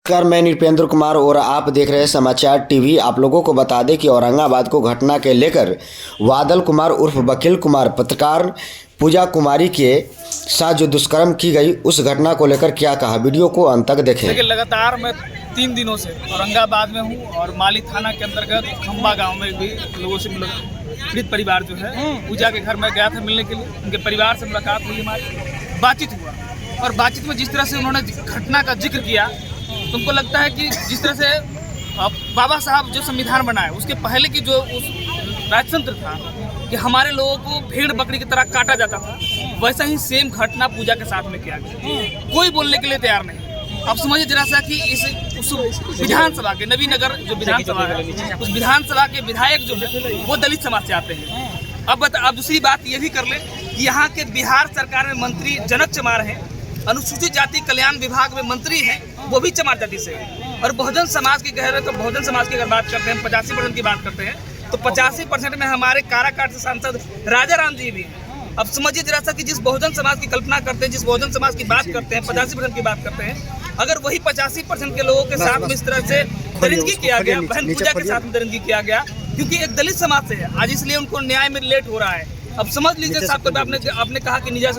नमस्कार, मैं नृपेंद्र कुमार और आप देख रहे हैं समाचार टीवी। आप लोगों को बता दें कि औरंगाबाद को घटना के लेकर बादल कुमार उर्फ वकील कुमार पत्रकार पूजा कुमारी के साथ जो दुष्कर्म की गई उस घटना को लेकर क्या कहा, वीडियो को अंत तक देखें। देखिए, लगातार मैं 3 दिनों से औरंगाबाद में हूँ और माली थाना के अंतर्गत खंबा गांव में भी लोगों से पीड़ित परिवार जो है पूजा के घर में गया था मिलने के लिए। उनके परिवार से मुलाकात हुई, हमारी बातचीत हुआ और बातचीत में जिस तरह से उन्होंने घटना का जिक्र किया, तुमको लगता है कि जिस तरह से बाबा साहब जो संविधान बनाए उसके पहले की जो उस राजतंत्र था कि हमारे लोगों को भेड़ बकरी की तरह काटा जाता था, वैसा ही सेम घटना पूजा के साथ में किया गया। कोई बोलने के लिए तैयार नहीं। अब समझिए जरा सा कि उस विधानसभा के नवीनगर जो विधानसभा है, उस विधानसभा के विधायक जो है वो दलित समाज से आते हैं। अब दूसरी बात ये भी कर ले कि यहाँ के बिहार सरकार में मंत्री जनक चमार हैं, अनुसूचित जाति कल्याण विभाग में मंत्री हैं, वो भी चमार जाति से है। और बहुजन समाज की कह रहे तो बहुजन समाज की अगर बात करते हैं 85% की बात करते हैं तो 85% में हमारे काराकाट से सांसद राजा राम जी भी हैं। अब समझिए जरा सा कि जिस बहुजन समाज की कल्पना करते हैं, जिस बहुजन समाज की बात करते हैं, 85% की बात करते हैं, अगर वही 85% के लोगों के साथ में इस तरह से दरिंदगी किया गया, बहन पूजा के साथ में दरिंदगी किया गया, क्योंकि एक दलित समाज से है आज, इसलिए उनको न्याय में लेट हो रहा है। अब समझ लीजिए साहब, आपने कहा कि निजा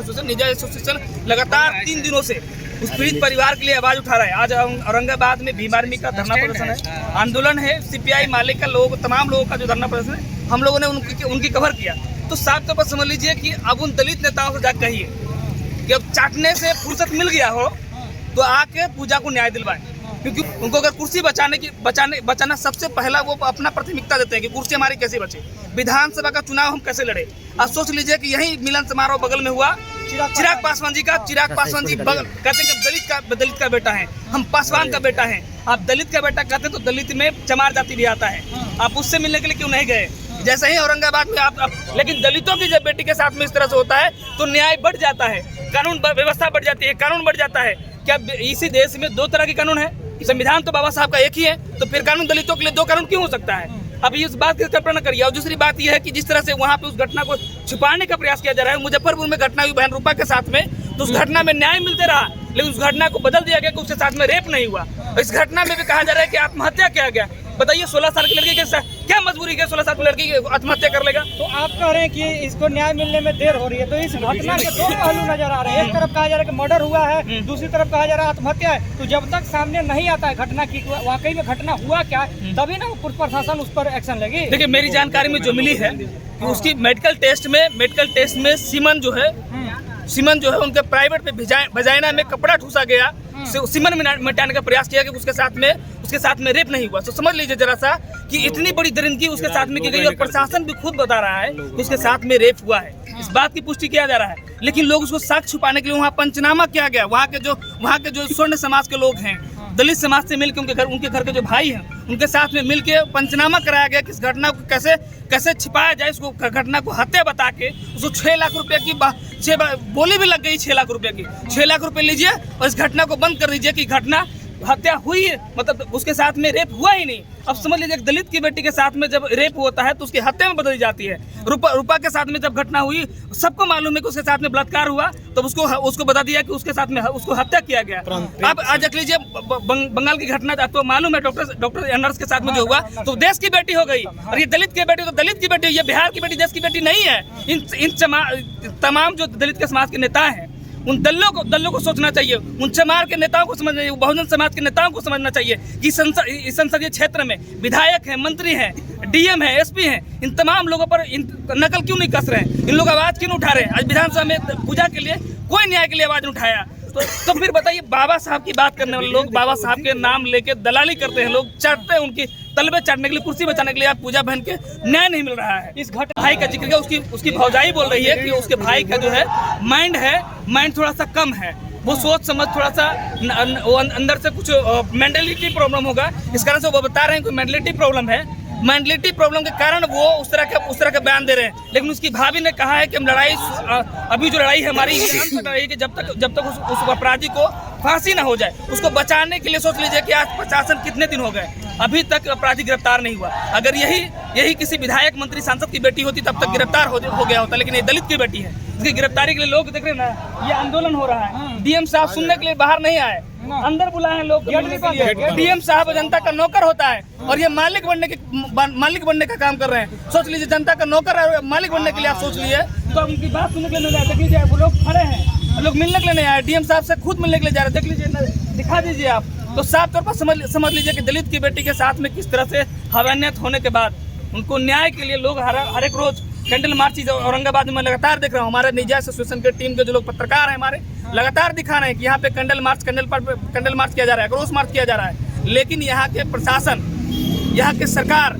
एसोसिएशन लगातार 3 दिनों से उस पीड़ित परिवार के लिए आवाज उठा रहा है। आज औरंगाबाद में भीम आर्मी का धरना प्रदर्शन है, आंदोलन है, सीपीआई माले का तमाम लोगों का जो धरना प्रदर्शन है, हम लोगों ने उनकी कवर किया। तो साफ तौर पर समझ लीजिए कि अब उन दलित नेताओं से जाकर कहिए कि अब चाटने से फुर्सत मिल गया हो तो आके पूजा को न्याय दिलवाएं, क्योंकि उनको अगर कुर्सी बचाना सबसे पहला वो अपना प्राथमिकता देते हैं कि कुर्सी हमारी कैसे बचे, विधानसभा का चुनाव हम कैसे लड़े। अब सोच लीजिए कि यही मिलन समारोह बगल में हुआ चिराग पासवान जी का। चिराग पासवान जी कहते हैं कि दलित का बेटा है, हम पासवान का बेटा है। आप दलित का बेटा कहते हैं तो दलित में चमार जाति भी आता है, आप उससे मिलने के लिए क्यों नहीं गए? जैसे ही औरंगाबाद में आप लेकिन दलितों की जब बेटी के साथ में इस तरह से होता है तो न्याय बढ़ जाता है, कानून व्यवस्था बढ़ जाती है, कानून बढ़ जाता है। क्या इसी देश में 2 तरह के कानून है? संविधान तो बाबा साहब का एक ही है, तो फिर कानून दलितों के लिए 2 कानून क्यों हो सकता है? अब इस बात की कल्पना करिए। और दूसरी बात यह है कि जिस तरह से वहाँ पे उस घटना को छुपाने का प्रयास किया जा रहा है, मुजफ्फरपुर में घटना हुई बहन रूपा के साथ में, तो उस घटना में न्याय मिलते रहा, लेकिन उस घटना को बदल दिया गया कि उसके साथ में रेप नहीं हुआ। इस घटना में भी कहा जा रहा है कि आत्महत्या किया गया। बताइए 16 साल की लड़की के साथ क्या मजबूरी है, 16 साल की लड़की आत्महत्या कर लेगा? तो आप कह रहे हैं कि इसको न्याय मिलने में देर हो रही है, तो इस घटना के 2 पहलू नजर आ रहे हैं। एक तरफ कहा जा रहा है कि मर्डर हुआ है, दूसरी तरफ कहा जा रहा है आत्महत्या है। तो जब तक सामने नहीं आता है घटना की वाकई में घटना हुआ क्या है, तभी ना प्रशासन उस पर एक्शन लेगी। देखिए, मेरी जानकारी में जो मिली है कि उसकी मेडिकल टेस्ट में सीमन जो है उनके प्राइवेट पे वजाइना में कपड़ा ठूसा गया, सीमन मिटाने का प्रयास किया कि उसके साथ में रेप नहीं हुआ। तो समझ लीजिए जरा सा कि इतनी बड़ी दरिंदगी उसके साथ में की गई और प्रशासन भी खुद बता रहा है कि उसके साथ में रेप हुआ है। इस बात की पुष्टि किया जा रहा है, लेकिन लोग उसको साक्ष्य छुपाने के लिए वहाँ पंचनामा किया गया। वहाँ के जो स्वर्ण समाज के लोग हैं, दलित समाज से मिलकर उनके घर के जो भाई हैं, उनके साथ में मिलकर पंचनामा कराया गया कि इस घटना को कैसे छिपाया जाए। इसको घटना को हत्या बता के उसको 6 लाख रुपए की बोली भी लग गई। 6 लाख रुपए की 6 लाख रुपए लीजिए और इस घटना को बंद कर दीजिए कि घटना हत्या हुई है, मतलब उसके साथ में रेप हुआ ही नहीं। अब समझ लीजिए दलित की बेटी के साथ में जब रेप होता है तो उसकी हत्या में बदली जाती है। रूपा के साथ में जब घटना हुई, सबको मालूम है कि उसके साथ में बलात्कार हुआ, तो उसको बता दिया कि उसके साथ में उसको हत्या किया गया। अब आज देख लीजिए बंगाल की घटना आपको मालूम है, डॉक्टर नर्स के साथ में जो हुआ, तो देश की बेटी हो गई। और ये दलित की बेटी तो दलित की बेटी, ये बिहार की बेटी देश की बेटी नहीं है। इन तमाम जो दलित के समाज के नेता हैं, उन दलों को सोचना चाहिए, उन चमार के नेताओं को समझना चाहिए, बहुजन समाज के नेताओं को समझना चाहिए कि संसदीय क्षेत्र में विधायक हैं, मंत्री हैं, डीएम हैं, एसपी हैं, इन तमाम लोगों पर नकल क्यों नहीं कस रहे हैं? इन लोग आवाज क्यों नहीं उठा रहे हैं? आज विधानसभा में पूजा के लिए कोई न्याय के लिए आवाज नहीं उठाया। तो फिर बताइए, बाबा साहब की बात करने वाले लोग बाबा साहब के नाम लेके दलाली करते हैं, लोग चाटते हैं, उनकी तलबे चाटने के लिए, कुर्सी बचाने के लिए। आप पूजा बहन के न्याय नहीं मिल रहा है। इस भाई का जिक्र किया, उसकी भौजाई बोल रही है कि उसके भाई का जो है माइंड थोड़ा सा कम है, वो सोच समझ थोड़ा सा अंदर से कुछ मेंटलिटी प्रॉब्लम होगा, इस कारण से वो बता रहे हैं कि मेंटलिटी प्रॉब्लम है। मेंटलिटी प्रॉब्लम के कारण वो उस तरह का बयान दे रहे हैं। लेकिन उसकी भाभी ने कहा है कि हम अभी जो लड़ाई है हमारी लड़ाई कि जब तक उस अपराधी को फांसी ना हो जाए, उसको बचाने के लिए सोच लीजिए कि आज प्रशासन कितने दिन हो गए, अभी तक अपराधी गिरफ्तार नहीं हुआ। अगर यही किसी विधायक, मंत्री, सांसद की बेटी होती तब तक गिरफ्तार हो गया होता, लेकिन ये दलित की बेटी है। इसकी गिरफ्तारी के लिए लोग देख रहे हैं ना, ये आंदोलन हो रहा है। डीएम साहब सुनने के लिए बाहर नहीं आए, अंदर बुलाए हैं लोग गेट भी बंद है। डीएम साहब जनता का नौकर होता है और ये मालिक बनने का काम कर रहे हैं। सोच लीजिए, जनता का नौकर है, मालिक बनने के लिए आप सोच लीजिए, तो आप उनकी बात सुनने के लिए नहीं आए। देख लीजिए, वो लोग खड़े हैं, लोग मिलने के लिए नहीं आए, डीएम साहब से खुद मिलने के लिए जा रहे हैं। देख लीजिए, दिखा दीजिए आप, तो साफ तौर पर समझ लीजिए कि दलित की बेटी के साथ में किस तरह से हवानियत होने के बाद उनको न्याय के लिए लोग हर एक रोज कैंडल मार्च औरंगाबाद में मैं लगातार देख रहा हूँ। हमारे निजी एसोसिएशन के टीम के जो लोग पत्रकार हैं हमारे, लगातार दिखा रहे हैं कि यहाँ पे कैंडल मार्च किया जा रहा है, क्रॉस मार्च किया जा रहा है। लेकिन यहाँ के प्रशासन, यहाँ की सरकार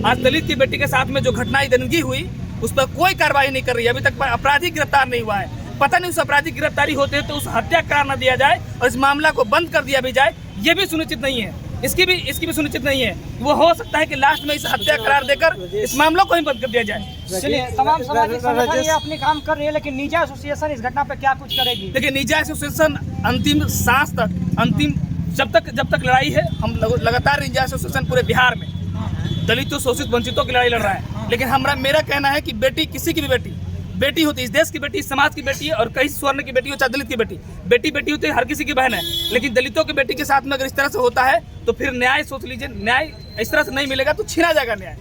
आज दलित की बेटी के साथ में जो घटनाएं दंगी हुई उस पर कोई कार्रवाई नहीं कर रही है। अभी तक अपराधी गिरफ्तार नहीं हुआ है। पता नहीं उस अपराधी की गिरफ्तारी होते तो उस हत्या करार न दिया जाए और इस मामला को बंद कर दिया भी जाए, ये भी सुनिश्चित नहीं है। इसकी भी सुनिश्चित नहीं है। वो हो सकता है कि लास्ट में इस हत्या करार देकर इस मामलों को ही बंद कर दिया जाए। चलिए, तमाम सामाजिक संगठन ये अपनी काम कर रही है, लेकिन निजी एसोसिएशन इस घटना पे क्या कुछ करेगी? देखिए, निजी एसोसिएशन अंतिम सांस तक, जब तक लड़ाई है, हम लगातार निजी एसोसिएशन पूरे बिहार में दलितों, शोषित, वंचितों की लड़ाई लड़ रहा है। लेकिन मेरा कहना है कि बेटी, किसी की भी बेटी होती है, इस देश की बेटी, इस समाज की बेटी है, और कहीं स्वर्ण की बेटी हो चाहे दलित की बेटी होती है, हर किसी की बहन है। लेकिन दलितों की बेटी के साथ में अगर इस तरह से होता है तो फिर न्याय, सोच लीजिए, न्याय इस तरह से नहीं मिलेगा तो छीना जाएगा न्याय।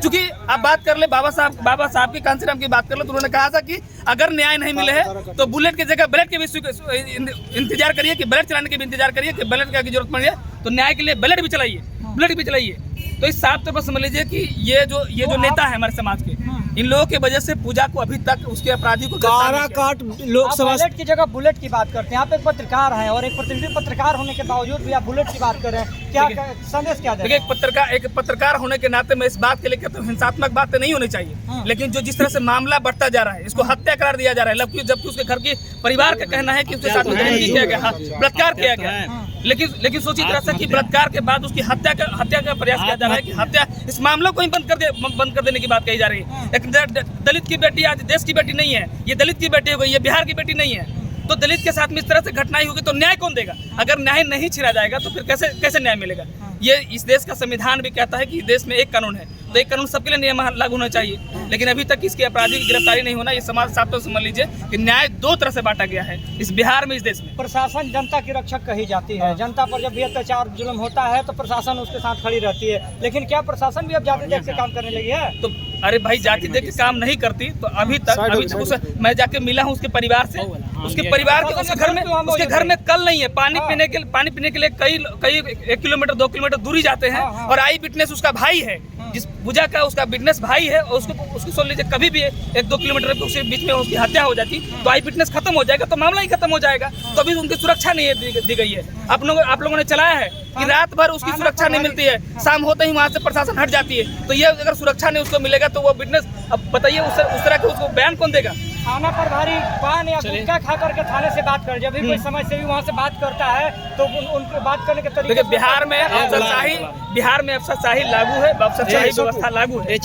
क्योंकि आप बात कर ले बाबा साहब की, कांसीराम की बात कर ले, तो उन्होंने कहा था कि अगर न्याय नहीं मिले है तो बुलेट की जगह बैलेट के भी इंतजार करिए, कि बैलेट चलाने के भी इंतजार करिए, कि बैलेट की जरूरत पड़ी है तो न्याय के लिए बैलेट भी चलाइए, बुलेट भी चलाइए। तो इस साफ तौर पर समझ लीजिए कि ये जो नेता है हमारे समाज के, इन लोगों की वजह से पूजा को अभी तक उसके अपराधी को काराकाट लोकसभा बैलेट की जगह बुलेट की बात करते हैं। आप एक पत्रकार हैं और एक प्रतिनिधि पत्रकार होने के बावजूद भी आप बुलेट की बात कर रहे हैं, क्या संदेश क्या दें? एक पत्रकार होने के नाते मैं इस बात के लिए कहता हूँ, हिंसात्मक बातें नहीं होनी चाहिए। लेकिन जिस तरह से मामला बढ़ता जा रहा है, इसको हत्या करार दिया जा रहा है, जबकि उसके घर के परिवार का कहना है कि उसके साथ किया गया, बलात्कार किया गया। लेकिन सोची तरह से कि बलात्कार के बाद उसकी हत्या का प्रयास किया जा रहा है, कि हत्या, इस मामलों को ही बंद कर देने की बात कही जा रही है। एक दलित की बेटी आज देश की बेटी नहीं है, ये दलित की बेटी हो गई, ये बिहार की बेटी नहीं है। तो दलित के साथ में इस तरह से घटनाएं होगी तो न्याय कौन देगा? अगर न्याय नहीं छिड़ा जाएगा तो फिर कैसे न्याय मिलेगा? ये इस देश का संविधान भी कहता है कि देश में एक कानून है, तो एक कानून सबके लिए नियम लागू होना चाहिए। लेकिन अभी तक इसके अपराधी की गिरफ्तारी नहीं होना, ये समाज साफ तो समझ लीजिए कि न्याय दो तरह से बांटा गया है इस बिहार में, इस देश में। प्रशासन जनता की रक्षक कही जाती है, जनता पर जब भी अत्याचार जुल्म होता है तो प्रशासन उसके साथ खड़ी रहती है। लेकिन क्या प्रशासन भी अब जाति देख के काम करने लगी है? तो अरे भाई, जाति देख के काम नहीं करती तो अभी तक मैं जाके मिला हूँ उसके परिवार से, उसके परिवार के, उसके घर में कल नहीं है, पानी पीने के लिए कई 1 किलोमीटर 2 किलोमीटर दूरी जाते हैं। और आई विटनेस उसका भाई है, जिस पूजा का उसका विटनेस भाई है, और उसको सुन लीजिए, कभी भी 1-2 किलोमीटर के बीच में उसकी हत्या हो जाती तो आई विटनेस खत्म हो जाएगा, तो मामला ही खत्म हो जाएगा। तो अभी उनकी सुरक्षा नहीं दी गई है। आप लोगों ने चलाया है कि रात भर उसकी सुरक्षा नहीं मिलती है, शाम होते ही वहाँ से प्रशासन हट जाती है। तो ये अगर सुरक्षा नहीं उसको मिलेगा तो वो विटनेस, अब बताइए उस तरह के उसको बयान कौन देगा? थाना प्रभारी पान या गुटखा खा करके थाने से बात कर, जब भी कोई समय से भी वहाँ से बात करता है तो उनके बात करने के तरीके। देखिए, बिहार में अफसरशाही लागू है, अफसरशाही व्यवस्था लागू है।